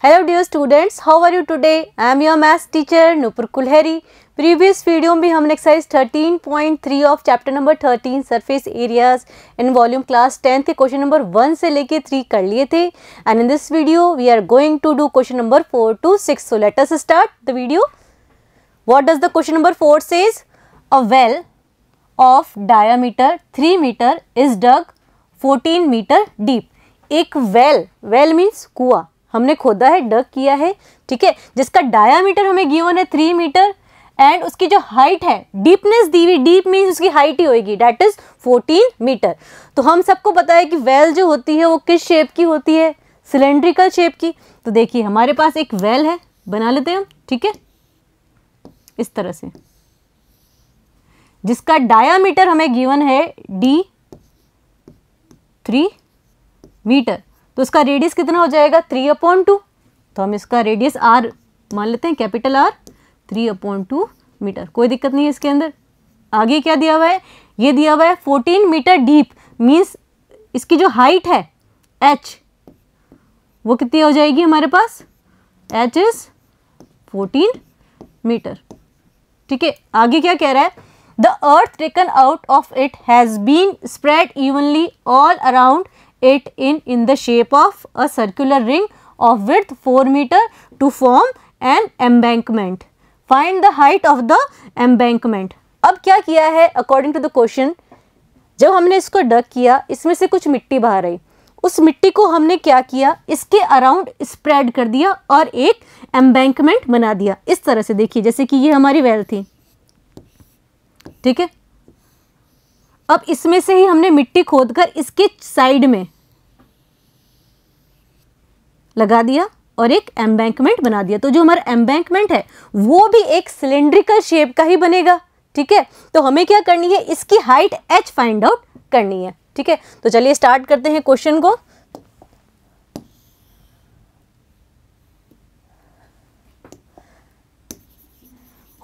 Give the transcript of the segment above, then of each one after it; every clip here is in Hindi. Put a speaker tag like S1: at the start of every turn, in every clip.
S1: Hello dear students, how are you today? I am your maths teacher Nupur Kulheri. Previous video में हमने exercise 13.3 of chapter number 13 surface areas in volume class 10 के क्वेश्चन नंबर 1 से लेके 3 कर लिए थे and in this video we are going to do question number 4 to 6. So let us start the video. What does the question number 4 says? A well of diameter 3 meter is dug 14 meter deep. एक well means कुआं हमने खोदा है, डग किया है, ठीक है, जिसका डायामीटर हमें गिवन है 3 मीटर एंड उसकी जो हाइट है, डीपनेस दी हुई, डीप मीन्स उसकी हाइट ही होगी, डेट इज 14 मीटर. तो हम सबको पता है कि वेल जो होती है वो किस शेप की होती है, सिलेंड्रिकल शेप की. तो देखिए हमारे पास एक वेल है, बना लेते हैं हम, ठीक है, इस तरह से, जिसका डायामीटर हमें गिवन है D3 मीटर. तो उसका रेडियस कितना हो जाएगा 3/2. तो हम इसका रेडियस R मान लेते हैं, कैपिटल R, 3/2 मीटर. कोई दिक्कत नहीं है इसके अंदर. आगे क्या दिया हुआ है, ये दिया हुआ है 14 मीटर डीप, मीन्स इसकी जो हाइट है H वो कितनी हो जाएगी हमारे पास, H इज 14 मीटर. ठीक है, आगे क्या कह रहा है, the earth taken out of it has been spread evenly all around it in the shape of a circular ring of width 4 meter to form an embankment. Find the height of the embankment. अब क्या किया है according to the question, जब हमने इसको डग किया, इसमें से कुछ मिट्टी बाहर आई, उस मिट्टी को हमने क्या किया, इसके अराउंड स्प्रेड कर दिया और एक एम्बैंकमेंट बना दिया. इस तरह से देखिए, जैसे कि ये हमारी वेल थी, ठीक है. अब इसमें से ही हमने मिट्टी खोदकर इसके साइड में लगा दिया और एक एम्बैंकमेंट बना दिया. तो जो हमारा एम्बैंकमेंट है वो भी एक सिलेंड्रिकल शेप का ही बनेगा, ठीक है. तो हमें क्या करनी है, इसकी हाइट h फाइंड आउट करनी है, ठीक है. तो चलिए स्टार्ट करते हैं क्वेश्चन को.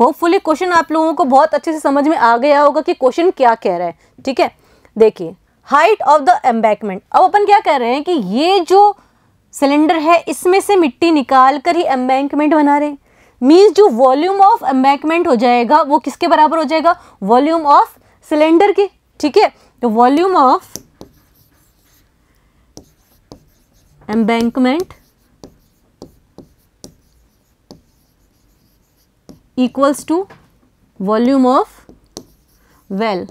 S1: होपफुली क्वेश्चन आप लोगों को बहुत अच्छे से समझ में आ गया होगा कि क्वेश्चन क्या कह रहा है, ठीक है. देखिए हाइट ऑफ द एम्बैंकमेंट. अब अपन क्या कह रहे हैं कि ये जो सिलेंडर है इसमें से मिट्टी निकाल कर ही एम्बैंकमेंट बना रहे हैं, मीन्स जो वॉल्यूम ऑफ एम्बैंकमेंट हो जाएगा वो किसके बराबर हो जाएगा, वॉल्यूम ऑफ सिलेंडर के, ठीक है. तो volume of embankment equals to volume of well,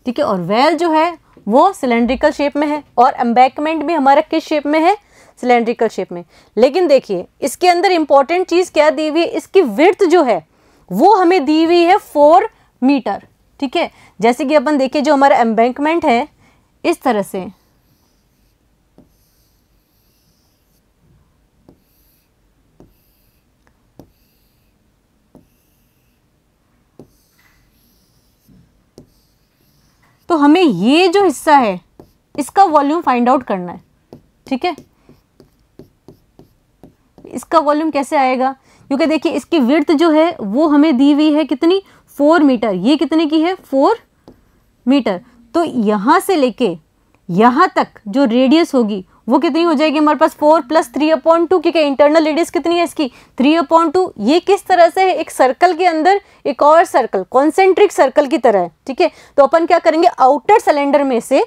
S1: ठीक है. और वेल जो है वो सिलेंड्रिकल शेप में है और एम्बैंकमेंट भी हमारा किस शेप में है, सिलेंड्रिकल शेप में. लेकिन देखिए इसके अंदर इंपॉर्टेंट चीज़ क्या दी हुई है, इसकी विड्थ जो है वो हमें दी हुई है 4 मीटर, ठीक है. जैसे कि अपन देखिए जो हमारा एम्बैंकमेंट है इस तरह से, तो हमें ये जो हिस्सा है इसका वॉल्यूम फाइंड आउट करना है, ठीक है. इसका वॉल्यूम कैसे आएगा, क्योंकि देखिए इसकी विड्थ जो है वो हमें दी हुई है कितनी, 4 मीटर. ये कितने की है, 4 मीटर. तो यहाँ से लेके यहाँ तक जो रेडियस होगी वो कितनी हो जाएगी हमारे पास, 4 + 3/2, क्योंकि इंटरनल रेडियस कितनी है इसकी, 3/2. ये किस तरह से है, एक सर्कल के अंदर एक और सर्कल, कॉन्सेंट्रिक सर्कल की तरह है, ठीक है. तो अपन क्या करेंगे, आउटर सिलेंडर में से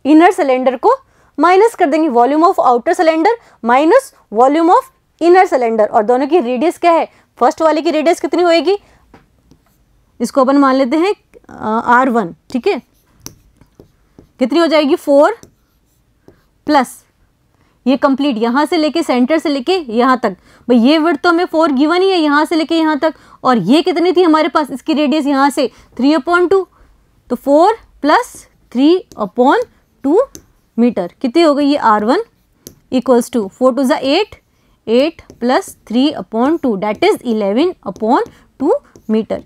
S1: इनर सिलेंडर को माइनस कर देंगे, volume of outer cylinder minus volume of inner cylinder, और दोनों की रेडियस क्या है, फर्स्ट वाले की रेडियस कितनी होएगी, इसको अपन मान लेते हैं R1, ठीक है. कितनी हो जाएगी, 4 प्लस ये कंप्लीट यहाँ से लेके सेंटर से लेके यहाँ तक, भाई ये विड्थ तो हमें 4 गिवन ही है यहाँ से लेके यहाँ तक, और ये कितनी थी हमारे पास, इसकी रेडियस यहाँ से 3/2. तो 4 + 3/2 मीटर कितनी हो गई, ये R1 equals to 4 × 8, 8 + 3/2 that is 11/2 metre,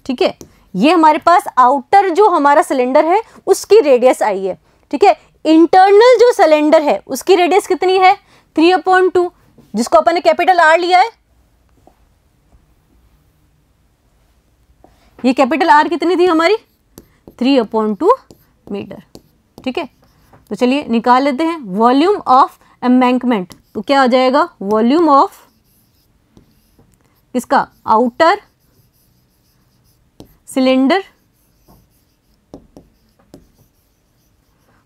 S1: ठीक है. ये हमारे पास आउटर जो हमारा सिलेंडर है उसकी रेडियस आई है, ठीक है. इंटरनल जो सिलेंडर है उसकी रेडियस कितनी है, 3/2, जिसको अपन ने कैपिटल R लिया है. ये कैपिटल R कितनी थी हमारी, 3/2 मीटर, ठीक है. तो चलिए निकाल लेते हैं, वॉल्यूम ऑफ एम्बैंकमेंट, तो क्या आ जाएगा, वॉल्यूम ऑफ किसका, outer cylinder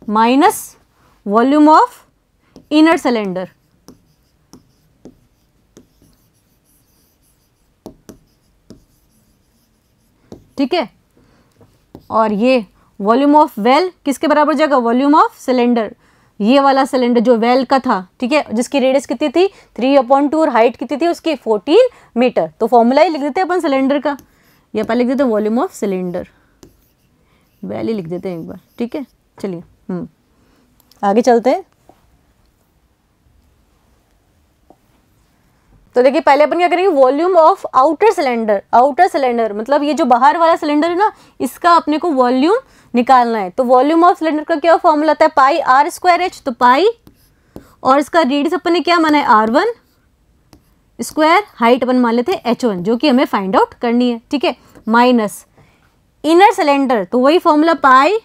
S1: minus volume of inner cylinder. ठीक है, और ये वॉल्यूम ऑफ वेल किसके बराबर हो जाएगा, वॉल्यूम ऑफ सिलेंडर, ये वाला सिलेंडर जो वेल का था, ठीक है, जिसकी रेडियस कितनी थी 3/2 और हाइट कितनी थी उसकी 14 मीटर। तो फॉर्मूला ही लिख देते हैं अपन सिलेंडर का, या पहले लिख देते हैं वॉल्यूम ऑफ सिलेंडर, वेल ही लिख देते हैं एक बार। ठीक है, चलिए आगे चलते हैं। तो देखिए पहले अपन क्या करेंगे, volume of outer cylinder, outer cylinder मतलब ये जो बाहर वाला सिलेंडर है ना, इसका अपने को वॉल्यूम निकालना है। तो वॉल्यूम ऑफ सिलेंडर का क्या फॉर्मूला आता है, पाई आर स्क्वायर एच, तो पाई और इसका रेडियस अपन ने क्या माना है r1 स्क्वायर, हाइट अपन मान लेते हैं h1 जो कि हमें फाइंड आउट करनी है। ठीक है, माइनस इनर सिलेंडर, तो वही फॉर्मूला पाई,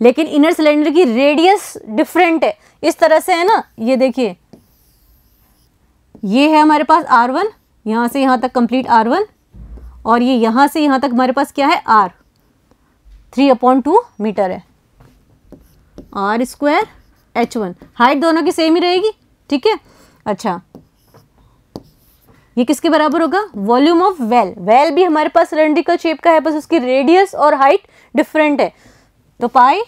S1: लेकिन इनर सिलेंडर की रेडियस डिफरेंट है, इस तरह से है ना, ये देखिए ये है हमारे पास r1, यहाँ से यहाँ तक कंप्लीट r1, और ये यहाँ से यहाँ तक हमारे पास क्या है r, 3/2 मीटर है, r स्क्वायर h1, हाइट दोनों की सेम ही रहेगी। ठीक है, अच्छा ये किसके बराबर होगा, वॉल्यूम ऑफ वेल, वेल भी हमारे पास सिलेंड्रिकल शेप का है, बस उसकी रेडियस और हाइट डिफरेंट है। तो पाई,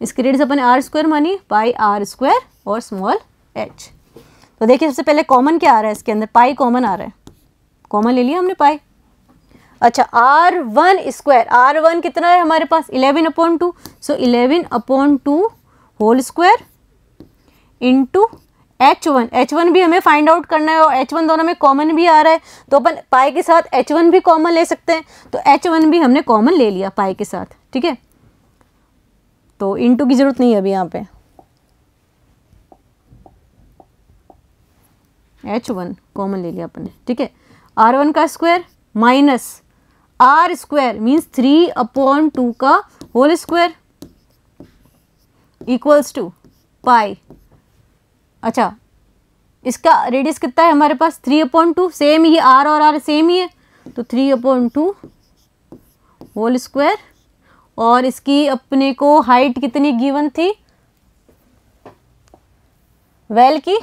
S1: इसकी रेडियस अपन r स्क्वायर मानी, पाई r स्क्वायर और स्मॉल h। तो देखिए सबसे पहले कॉमन क्या आ रहा है इसके अंदर, पाई कॉमन आ रहा है, कॉमन ले लिया हमने पाई। अच्छा r1 स्क्वायर, r1 कितना है हमारे पास 11/2, so 11/2 whole square into h1, h1 भी हमें फाइंड आउट करना है और h1 दोनों में कॉमन भी आ रहा है, तो अपन पाई के साथ h1 भी कॉमन ले सकते हैं, तो h1 भी हमने कॉमन ले लिया पाई के साथ। ठीक है, तो इंटू की जरूरत नहीं है अभी यहाँ पे, h1 कॉमन ले लिया अपन ने। ठीक है, r1 का square minus r square means 3/2 का होल स्क्वायर इक्वल्स टू पाई। अच्छा इसका रेडियस कितना है हमारे पास 3/2, सेम ही r और r सेम ही है, तो 3/2 होल स्क्वायर, और इसकी अपने को हाइट कितनी गिवन थी वेल की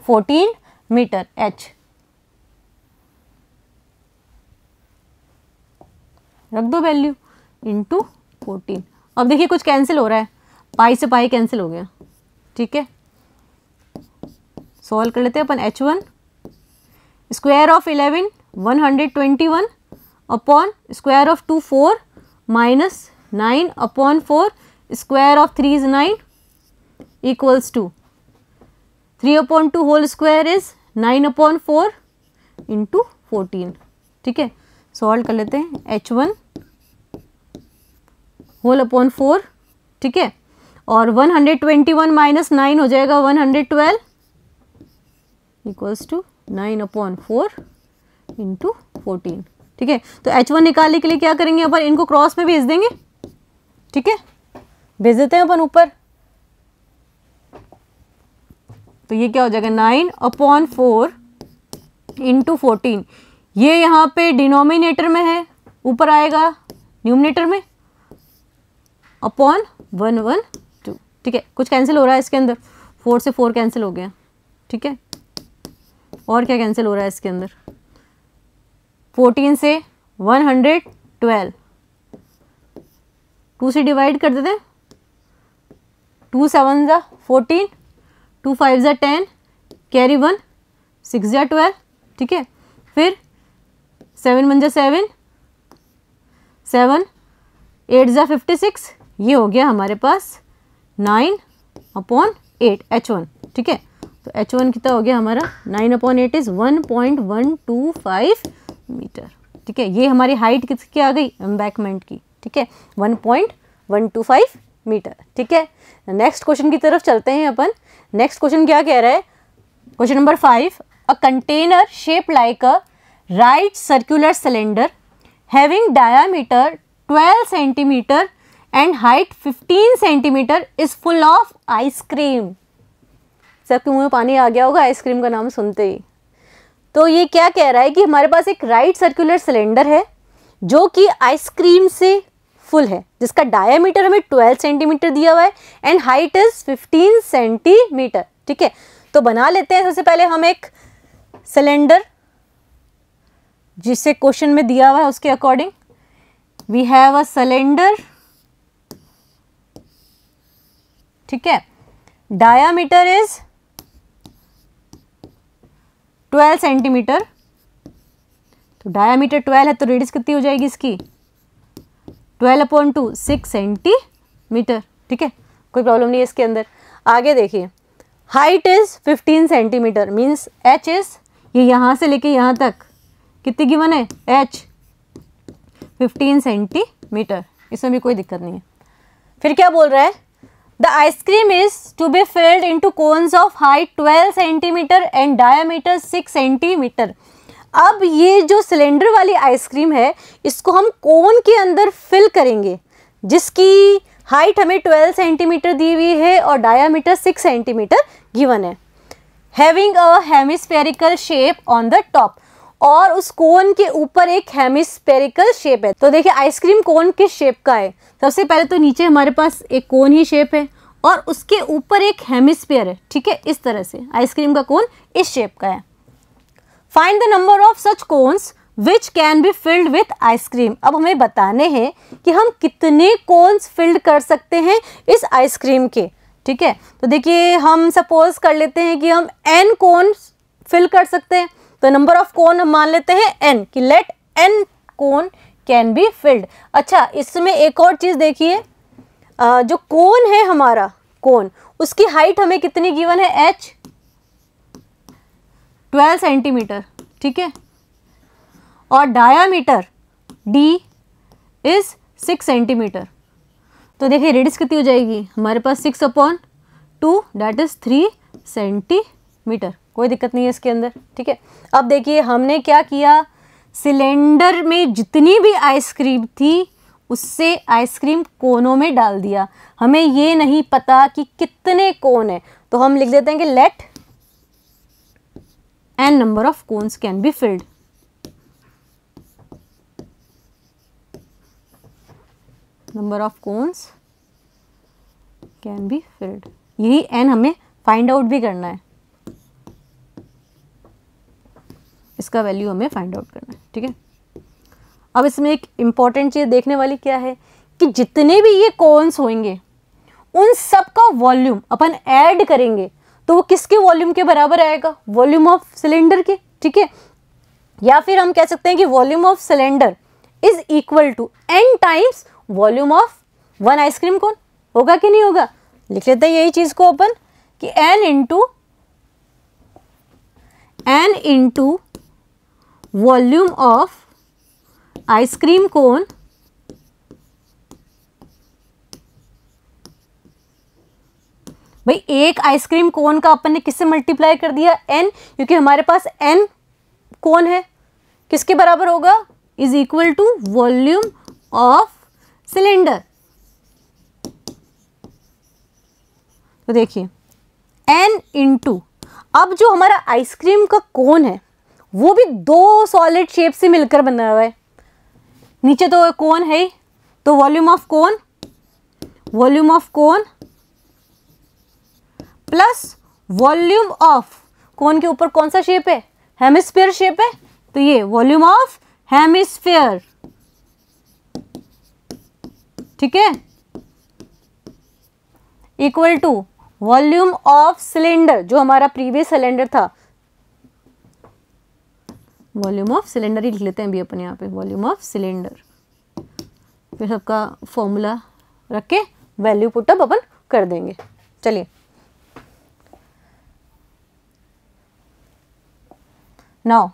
S1: 14 मीटर h, रख दो वैल्यू इंटू 14। अब देखिए कुछ कैंसिल हो रहा है, पाई से पाई कैंसिल हो गया। ठीक है, सॉल्व कर लेते हैं अपन, h1 square of 11 121 upon square of 2 4 minus 9/4 square of 3 is 9 equals to 3/2 whole square is 9/4 into 14। ठीक है, सॉल्व कर लेते हैं, h1 होल अपॉन 4। ठीक है, और 121 माइनस 9 हो जाएगा 112 इक्वल्स टू 9/4 इंटू 14। ठीक है, तो h1 निकालने के लिए क्या करेंगे अपन, इनको क्रॉस में भेज देंगे। ठीक है, भेज देते हैं अपन ऊपर, तो ये क्या हो जाएगा 9/4 इंटू 14, ये यहाँ पे डिनोमिनेटर में है, ऊपर आएगा न्यूमिनेटर में अपॉन 112। ठीक है, कुछ कैंसिल हो रहा है इसके अंदर, 4 से 4 कैंसिल हो गया। ठीक है, और क्या कैंसिल हो रहा है इसके अंदर, 14 से 112, 2 से डिवाइड कर देते हैं, 2 7 जा 14, 2 5 जा 10, कैरी 1, 6 जा 12। ठीक है, फिर 7 1 जा 7, 7 8 जा 56, ये हो गया हमारे पास 9/8 h1। ठीक है, तो h1 कितना हो गया हमारा 9/8 इज 1.125 मीटर। ठीक है, ये हमारी हाइट किसकी आ गई, एम्बैंकमेंट की। ठीक है, 1.125 मीटर। ठीक है, नेक्स्ट क्वेश्चन की तरफ चलते हैं अपन। नेक्स्ट क्वेश्चन क्या कह रहा है, question number 5, a container shape like a right circular cylinder having diameter 12 centimetre and height 15 centimeter is full of ice cream। सबके मुंह में पानी आ गया होगा आइसक्रीम का नाम सुनते ही। तो ये क्या कह रहा है कि हमारे पास एक राइट सर्कुलर सिलेंडर है जो कि आइसक्रीम से फुल है, जिसका डायमीटर हमें 12 सेंटीमीटर दिया हुआ है एंड हाइट इज 15 सेंटीमीटर। ठीक है, तो बना लेते हैं सबसे पहले हम एक सिलेंडर जिसे क्वेश्चन में दिया हुआ है उसके according. We have a cylinder, ठीक है, डायामीटर इज 12 सेंटीमीटर। तो डायामीटर 12 है तो रेडियस कितनी हो जाएगी इसकी 12/2 6 सेंटीमीटर। ठीक है, कोई प्रॉब्लम नहीं है इसके अंदर। आगे देखिए, height is 15 centimetre means H is, ये यहाँ से लेके यहाँ तक कितनी गिवन है एच 15 सेंटीमीटर, इसमें भी कोई दिक्कत नहीं है। फिर क्या बोल रहा है, the ice cream is to be filled into cones of height 12 centimetre and diameter 6 centimetre. अब ये जो सिलेंडर वाली आइसक्रीम है इसको हम कोन के अंदर फिल करेंगे जिसकी हाइट हमें 12 सेंटीमीटर दी हुई है और डायामीटर 6 सेंटीमीटर गिवन है। Having a hemispherical shape on the top, और उस कोन के ऊपर एक हेमिस्फेरिकल शेप है। तो देखिए आइसक्रीम कोन किस शेप का है, सबसे पहले तो नीचे हमारे पास एक कोन ही शेप है और उसके ऊपर एक हेमिस्फीयर है। ठीक है, इस तरह से आइसक्रीम का कोन इस शेप का है। Find the number of such cones which can be filled with ice cream. अब हमें बताने हैं कि हम कितने कोन्स फिल्ड कर सकते हैं इस आइसक्रीम के। ठीक है, तो देखिए हम सपोज कर लेते हैं कि हम n कोन फिल कर सकते हैं, तो नंबर ऑफ कोन हम मान लेते हैं n, कि let n cone can be filled. अच्छा, इसमें एक और चीज़ देखिए, जो कोन है हमारा कोन, उसकी हाइट हमें कितनी गिवन है h 12 सेंटीमीटर। ठीक है, और डायामीटर d इज 6 सेंटीमीटर। तो देखिए रेडियस कितनी हो जाएगी हमारे पास 6/2 दैट इज 3 सेंटीमीटर। कोई दिक्कत नहीं है इसके अंदर। ठीक है, अब देखिए हमने क्या किया, सिलेंडर में जितनी भी आइसक्रीम थी उससे आइसक्रीम कोनों में डाल दिया। हमें ये नहीं पता कि कितने कोन है, तो हम लिख देते हैं कि let n number of cones can be filled. Number of cones can be filled, यही n हमें फाइंड आउट भी करना है, इसका वैल्यू हमें फाइंड आउट करना है। ठीक है, अब इसमें एक इम्पॉर्टेंट चीज़ देखने वाली क्या है कि जितने भी ये कोन्स होंगे उन सब का वॉल्यूम अपन ऐड करेंगे तो वो किसके वॉल्यूम के बराबर आएगा, वॉल्यूम ऑफ सिलेंडर के। ठीक है, या फिर हम कह सकते हैं कि volume of cylinder is equal to n times volume of one ice cream cone. होगा कि नहीं होगा, लिख लेते हैं यही चीज़ को अपन कि n into volume of ice cream cone भाई एक आइसक्रीम कोन का अपन ने किससे मल्टीप्लाई कर दिया n, क्योंकि हमारे पास n कोन है, किसके बराबर होगा, is equal to volume of cylinder. तो देखिए n इंटू, अब जो हमारा आइसक्रीम का कोन है वो भी दो सॉलिड शेप से मिलकर बना हुआ है। नीचे तो कोन है तो volume of cone plus volume of cone के ऊपर कौन सा शेप है, हेमिस्फीयर शेप है, तो ये वॉल्यूम ऑफ हेमिस्फीयर। ठीक है, equal to volume of cylinder, जो हमारा प्रीवियस सिलेंडर था, वॉल्यूम ऑफ सिलेंडर ही लिख लेते हैं अभी अपन यहाँ पे, वॉल्यूम ऑफ सिलेंडर। फिर सबका फॉर्मूला रख के वैल्यू पुटअप अपन कर देंगे। चलिए now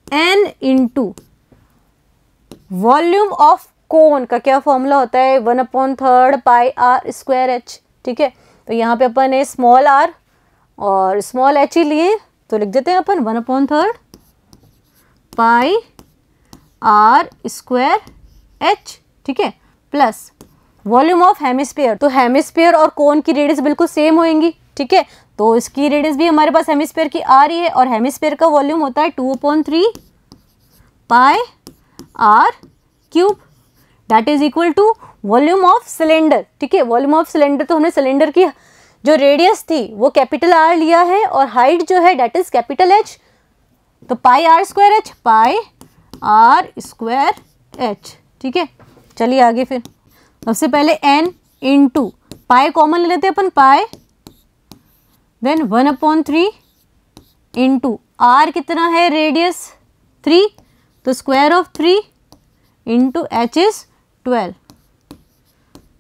S1: n into volume of cone का क्या फॉर्मूला होता है, 1/3 पाई r स्क्वायर h। ठीक है, तो यहाँ पे अपन ने स्मॉल r और स्मॉल h ही लिए, तो लिख देते हैं अपन 1/3 पाई r स्क्वायर h। ठीक है, प्लस वॉल्यूम ऑफ हेमिस्फीयर। तो हेमिस्फीयर और कोन की रेडियस बिल्कुल सेम होंगी, ठीक है, तो इसकी रेडियस भी हमारे पास हेमिस्फीयर की आ रही है, और हेमिस्फीयर का वॉल्यूम होता है 2/3 pi r cube, that is equal to volume of cylinder, ठीक है। वॉल्यूम ऑफ सिलेंडर, तो हमने सिलेंडर की जो रेडियस थी वो कैपिटल आर लिया है, और हाइट जो है डेट इज कैपिटल एच, तो pi r square H, pi r square H, ठीक है। चलिए आगे फिर, सबसे पहले n इंटू पाई कॉमन ले लेते हैं अपन, पाई, देन 1/3 इंटू आर कितना है रेडियस 3, तो square of 3 into H is 12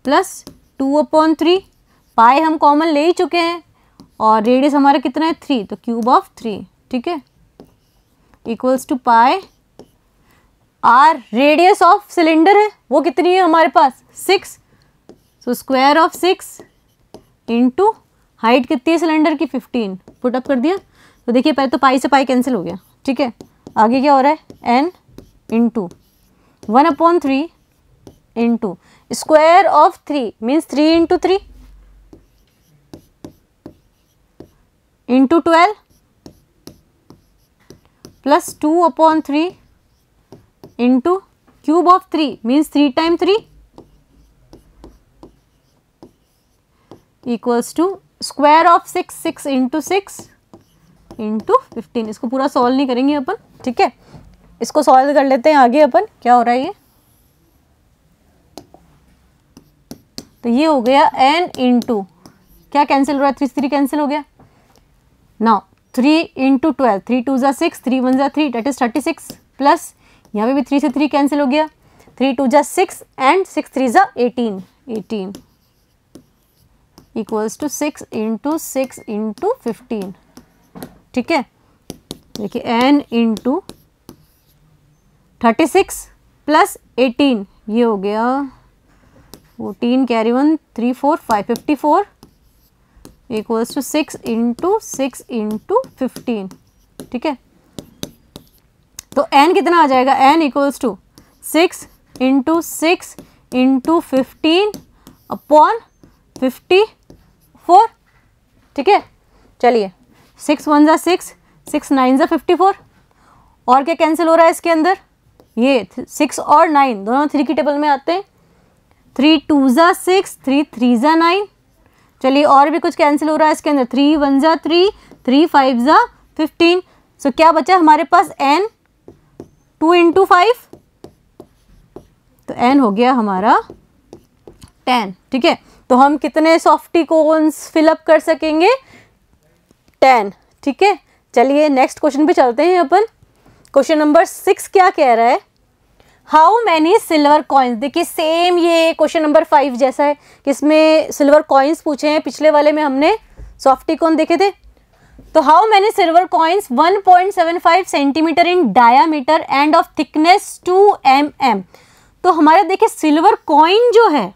S1: plus 2/3, पाई हम कॉमन ले ही चुके हैं, और रेडियस हमारा कितना है 3, तो क्यूब ऑफ 3, ठीक है, equals to pi r radius of cylinder है वो कितनी है हमारे पास 6, so square of 6 into height कितनी है सिलेंडर की 15, पुट अप कर दिया। तो देखिए पहले तो पाई से पाई कैंसिल हो गया, ठीक है। आगे क्या हो रहा है, n into 1/3 into square of 3 means 3 into 3 into 12 plus 2/3 into cube of 3 means 3 time 3 equals to square of 6 into 6 into 15। इसको पूरा सॉल्व नहीं करेंगे अपन, ठीक है, इसको सॉल्व कर लेते हैं आगे अपन। क्या हो रहा है ये, तो ये हो गया n इंटू क्या कैंसिल हो रहा है, 3 कैंसिल हो गया, नाउ 3 इंटू 12, 3 2 जा 6, 3 1 जा 3, डेट इज 36, प्लस यहाँ पे भी 3 से 3 कैंसिल हो गया, 3 2 जा 6 एंड 6 3 जा 18 इक्वल्स टू 6 इंटू 6 इंटू 15, ठीक है। देखिए n इंटू 36 प्लस 18, ये हो गया 14 carry 1 3 4 5 54 equals to 6 into 6 into 15, ठीक है। तो n कितना आ जाएगा, n equals to 6 into 6 into 15 upon 54, ठीक है। चलिए 6 1 जा 6, 6 9 जा 54, और क्या कैंसिल हो रहा है इसके अंदर, ये 6 और 9 दोनों 3 की टेबल में आते हैं, 3 2 जा 6, 3 3 जा 9। चलिए और भी कुछ कैंसिल हो रहा है इसके अंदर, 3 1 जा 3, 3 5 जा 15, सो क्या बचा हमारे पास n 2 इंटू 5, तो n हो गया हमारा 10, ठीक है। तो हम कितने सॉफ्टी कोन्स फिलअप कर सकेंगे, 10, ठीक है। चलिए नेक्स्ट क्वेश्चन पे चलते हैं अपन। क्वेश्चन नंबर 6 क्या कह रहा है, हाउ मैनी सिल्वर कॉइन्स। देखिए सेम ये क्वेश्चन नंबर 5 जैसा है, किसमें सिल्वर कॉइन्स पूछे हैं, पिछले वाले में हमने सॉफ्टी कोन देखे थे। तो how many silver coins 1.75 centimetre in diameter end of thickness 2 mm। तो हमारे देखिए सिल्वर कॉइन जो है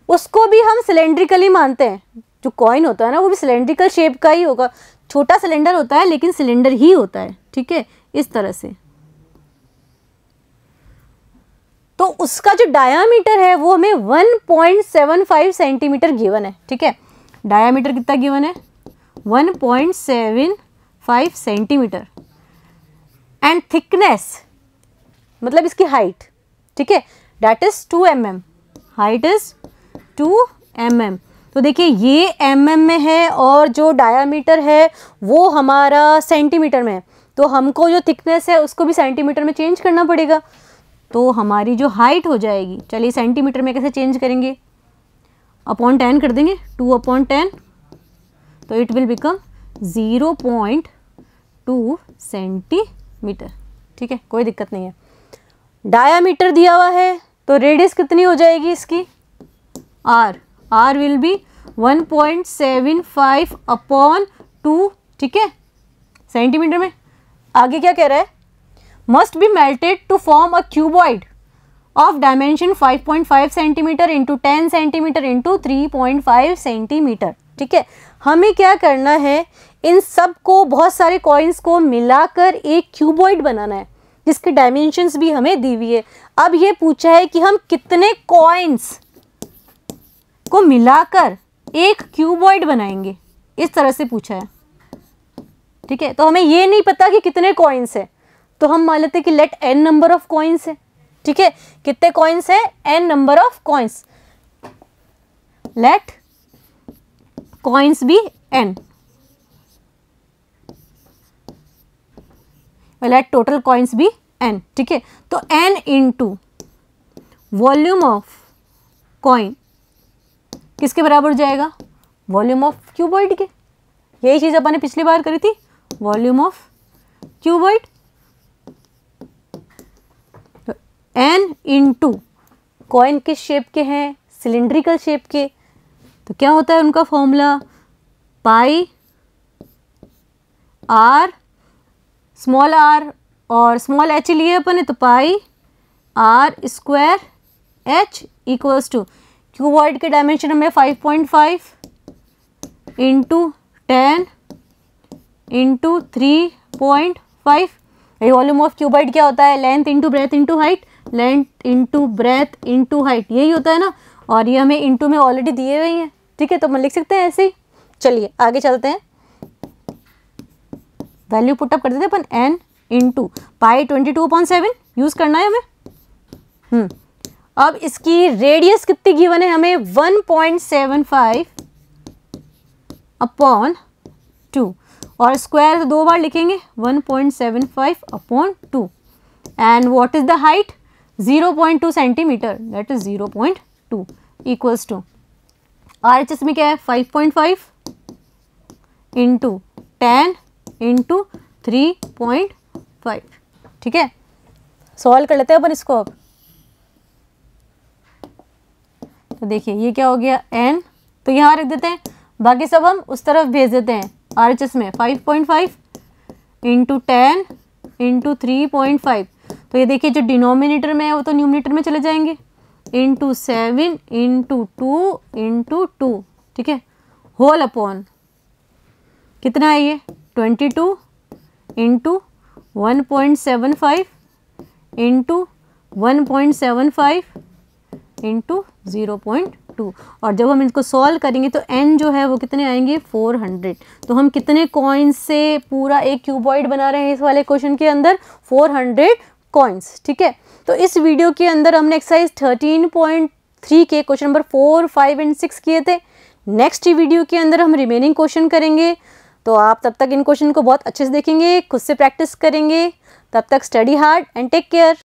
S1: उसको भी हम सिलेंड्रिकली मानते हैं, जो कॉइन होता है ना वो भी सिलेंड्रिकल शेप का ही होगा, छोटा सिलेंडर होता है लेकिन सिलेंडर ही होता है, ठीक है, इस तरह से। तो उसका जो डायामीटर है वो हमें 1.75 सेंटीमीटर गिवन है, ठीक है। डायामीटर कितना गिवन है, 1.75 सेंटीमीटर, एंड थिकनेस मतलब इसकी हाइट, ठीक है, that is 2 mm, height is 2 mm। तो देखिए ये mm में है और जो डायामीटर है वो हमारा सेंटीमीटर में है, तो हमको जो थिकनेस है उसको भी सेंटीमीटर में चेंज करना पड़ेगा, तो हमारी जो हाइट हो जाएगी, चलिए सेंटीमीटर में कैसे चेंज करेंगे, अपॉन 10 कर देंगे, 2/10, तो इट विल बिकम 0.2 सेंटीमीटर, ठीक है, कोई दिक्कत नहीं है। डायामीटर दिया हुआ है तो रेडियस कितनी हो जाएगी इसकी, r विल बी 1.75/2, ठीक है, सेंटीमीटर में। आगे क्या कह रहा है, must be melted to form a cuboid of dimension 5.5 centimetre into 10 centimetre into 3.5 centimetre, ठीक है। हमें क्या करना है, इन सब को बहुत सारे कॉइन्स को मिलाकर एक क्यूबॉइड बनाना है जिसकी डायमेंशंस भी हमें दी हुई है। अब ये पूछा है कि हम कितने कॉइन्स उसको मिलाकर एक क्यूबॉइड बनाएंगे, इस तरह से पूछा है। ठीक है, तो हमें ये नहीं पता कि कितने कॉइन्स है, तो हम मान लेते हैं कि let n number of coins है। ठीक है, कितने कॉइन्स है, n number of coins, let coins be n, let total coins be n। ठीक है, तो n into volume of coin किसके बराबर हो जाएगा, वॉल्यूम ऑफ क्यूबॉइड के। यही चीज अपन ने पिछली बार करी थी, वॉल्यूम ऑफ क्यूबॉइड। तो n इंटू कॉइन किस शेप के हैं, सिलिंड्रिकल शेप के, तो क्या होता है उनका formula, pi r, small r और स्मॉल h लिए अपन ने, तो pi r square h equals to cuboid के डायमेंशन हमें 5.5 इंटू 10 इंटू 3.5। ये वॉल्यूम ऑफ क्यूबॉइड क्या होता है, length into breadth into height, length into breadth into height, यही होता है ना। और ये हमें इंटू में ऑलरेडी दिए हुए हैं। ठीक है, तो हम लिख सकते हैं ऐसे ही। चलिए आगे चलते हैं, वैल्यू पुटअप कर देते हैं अपन, n इंटू पाई 22/7 यूज करना है हमें। अब इसकी रेडियस कितनी गिवन है हमें, 1.75 अपॉन 2, और स्क्वायर तो 2 बार लिखेंगे, 1.75 upon 2, and what is the height, 0.2 centimetre, that is 0.2 equals to RHS में क्या है, 5.5 इंटू 10 इंटू 3.5। ठीक है, सॉल्व कर लेते हैं अपन इसको। अब तो देखिए ये क्या हो गया, n तो यहाँ रख देते हैं, बाकी सब हम उस तरफ भेज देते हैं। RHS में 5.5 इंटू 10 इंटू 3.5, तो ये देखिए जो डिनोमिनेटर में है वो तो न्यूमिनेटर में चले जाएंगे, इंटू 7 इंटू 2 इंटू 2। ठीक है, होल अपॉन कितना है ये, 22 इंटू 1.75 इंटू 1.75 इंटू 0.2, और जब हम इसको सॉल्व करेंगे तो n जो है वो कितने आएंगे, 400। तो हम कितने कॉइन्स से पूरा एक क्यूबॉइड बना रहे हैं इस वाले क्वेश्चन के अंदर, 400 कॉइन्स। ठीक है, तो इस वीडियो के अंदर हमने एक्सरसाइज 13.3 के क्वेश्चन नंबर 4, 5 एंड 6 किए थे। नेक्स्ट वीडियो के अंदर हम रिमेनिंग क्वेश्चन करेंगे, तो आप तब तक इन क्वेश्चन को बहुत अच्छे से देखेंगे, खुद से प्रैक्टिस करेंगे। तब तक study hard and take care.